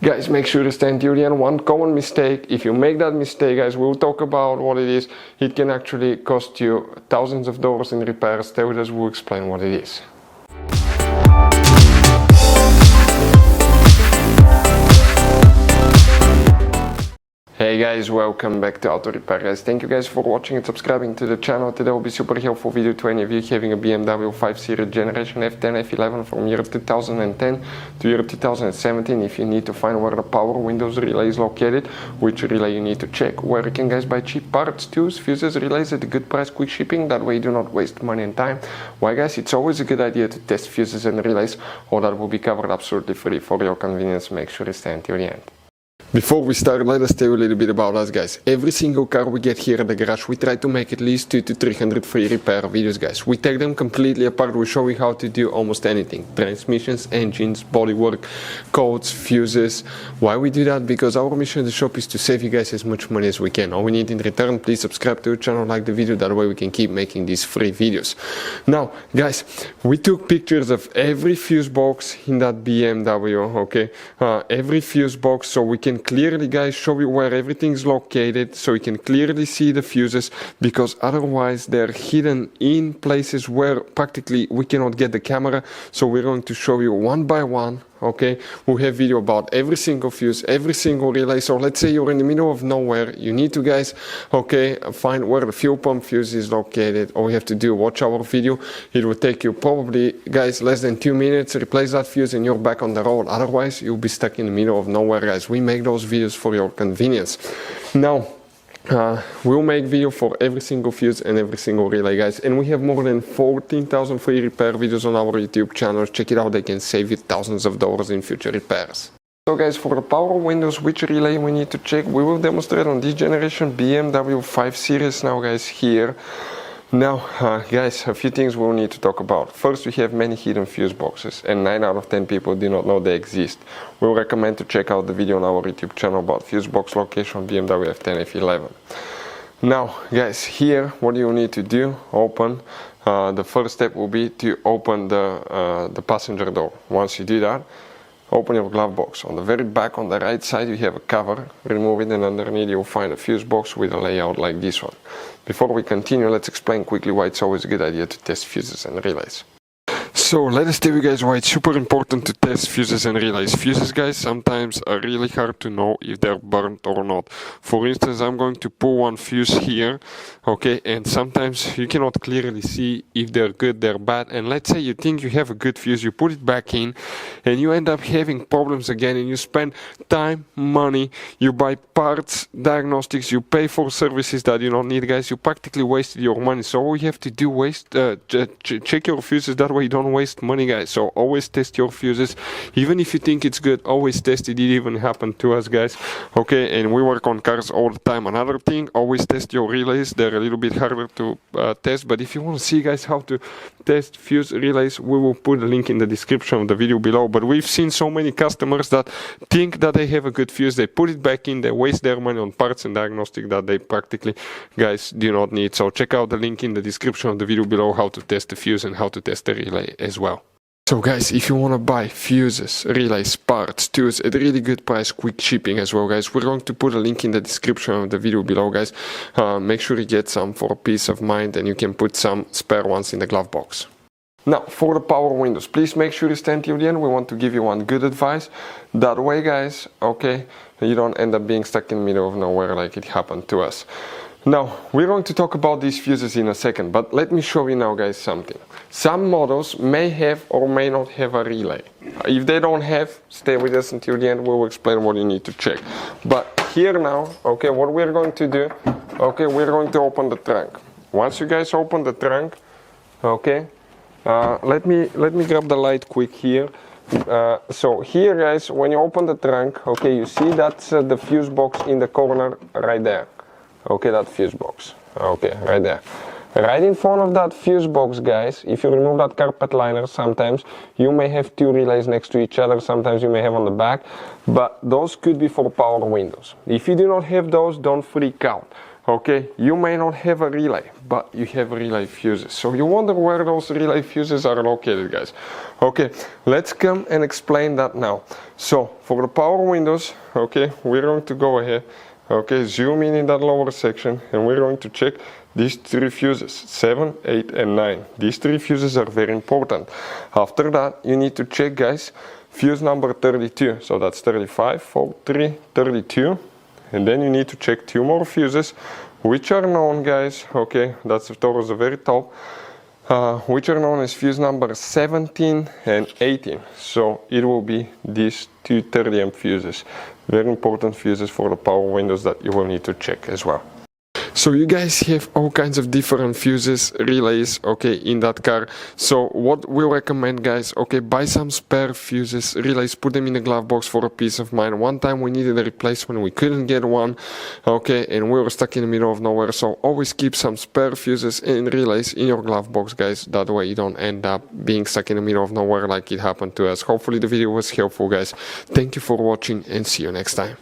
Guys, make sure to stay until the end. One common mistake, if you make that mistake, guys, we'll talk about what it is. It can actually cost you thousands of dollars in repairs. Stay with us, we'll explain what it is. Hey guys, welcome back to Auto Repair guys. Thank you guys for watching and subscribing to the channel. Today will be super helpful video to any of you having a BMW 5 Series generation F10 F11 from year 2010 to year 2017. If you need to find where the power windows relay is located, which relay you need to check, where you can guys buy cheap parts, tools, fuses, relays at a good price, quick shipping, that way you do not waste money and time. Why guys, it's always a good idea to test fuses and relays. All that will be covered absolutely free for your convenience. Make sure to stay until the end. Before we start, let us tell you a little bit about us guys. Every single car we get here at the garage, we try to make at least 200 to 300 free repair videos guys. We take them completely apart, we show you how to do almost anything. Transmissions, engines, bodywork, codes, fuses. Why we do that? Because our mission in the shop is to save you guys as much money as we can. All we need in return, please subscribe to the channel, like the video, that way we can keep making these free videos. Now guys, we took pictures of every fuse box in that BMW, okay? Every fuse box, so we can clearly guys show you where everything is located, so you can clearly see the fuses, because otherwise they're hidden in places where practically we cannot get the camera. So we're going to show you one by one, okay? We have video about every single fuse, every single relay. So let's say you're in the middle of nowhere, you need to guys, okay, find where the fuel pump fuse is located. All you have to do, watch our video. It will take you probably guys less than 2 minutes, replace that fuse and you're back on the road. Otherwise you'll be stuck in the middle of nowhere guys. We make those videos for your convenience. Now we'll make video for every single fuse and every single relay guys, and we have more than 14,000 free repair videos on our YouTube channel. Check it out, they can save you thousands of dollars in future repairs. So guys, for the power windows, which relay we need to check, we will demonstrate on this generation BMW 5 Series now guys here. Now guys, a few things we'll need to talk about. First, we have many hidden fuse boxes and 9 out of 10 people do not know they exist. We'll recommend to check out the video on our YouTube channel about fuse box location on BMW F10 F11. Now guys, here what you need to do, open, the first step will be to open the passenger door. Once you do that, open your glove box. On the very back on the right side you have a cover, remove it, and underneath you'll find a fuse box with a layout like this one. Before we continue, let's explain quickly why it's always a good idea to test fuses and relays. So let us tell you guys why it's super important to test fuses and relays. Fuses guys sometimes are really hard to know if they're burnt or not. For instance, I'm going to pull one fuse here, okay, and sometimes you cannot clearly see if they're good, they're bad. And let's say you think you have a good fuse, you put it back in and you end up having problems again, and you spend time, money, you buy parts, diagnostics, you pay for services that you don't need guys. You practically wasted your money. So all you have to do check your fuses, that way you don't waste money guys. So always test your fuses, even if you think it's good, always test it. It even happened to us guys, okay? And we work on cars all the time. Another thing, always test your relays. They're a little bit harder to test, but if you want to see guys how to test fuse relays, we will put a link in the description of the video below. But we've seen so many customers that think that they have a good fuse, they put it back in, they waste their money on parts and diagnostic that they practically guys do not need. So check out the link in the description of the video below, how to test the fuse and how to test the relay as well. So guys, if you want to buy fuses, relays, parts, tools at a really good price, quick shipping as well guys, we're going to put a link in the description of the video below guys. Make sure you get some for peace of mind, and you can put some spare ones in the glove box. Now for the power windows, please make sure you stay until the end. We want to give you one good advice. That way guys, okay, you don't end up being stuck in the middle of nowhere like it happened to us. Now, we're going to talk about these fuses in a second, but let me show you now guys something. Some models may have or may not have a relay. If they don't have, stay with us until the end, we will explain what you need to check. But here now, okay, what we're going to do, okay, we're going to open the trunk. Once you guys open the trunk, okay, let me grab the light quick here. So here guys, when you open the trunk, okay, you see that's the fuse box in the corner right there. Okay, that fuse box, okay, right there. Right in front of that fuse box guys, if you remove that carpet liner, sometimes you may have 2 relays next to each other, sometimes you may have on the back, but those could be for power windows. If you do not have those, don't freak out. Okay, you may not have a relay, but you have relay fuses. So you wonder where those relay fuses are located, guys. Okay, let's come and explain that now. So for the power windows, okay, we're going to go ahead, okay, zoom in that lower section, and we're going to check these 3 fuses, 7, 8, and 9. These 3 fuses are very important. After that, you need to check, guys, fuse number 32. So that's 35, 43, 32. And then you need to check 2 more fuses, which are known, guys, okay, that's towards the very top, which are known as fuse number 17 and 18. So it will be these 2 30 amp fuses. Very important fuses for the power windows that you will need to check as well. So you guys have all kinds of different fuses, relays, okay, in that car. So what we recommend, guys, okay, buy some spare fuses, relays, put them in the glove box for a peace of mind. One time we needed a replacement, we couldn't get one, okay, and we were stuck in the middle of nowhere. So always keep some spare fuses and relays in your glove box, guys. That way you don't end up being stuck in the middle of nowhere like it happened to us. Hopefully the video was helpful, guys. Thank you for watching and see you next time.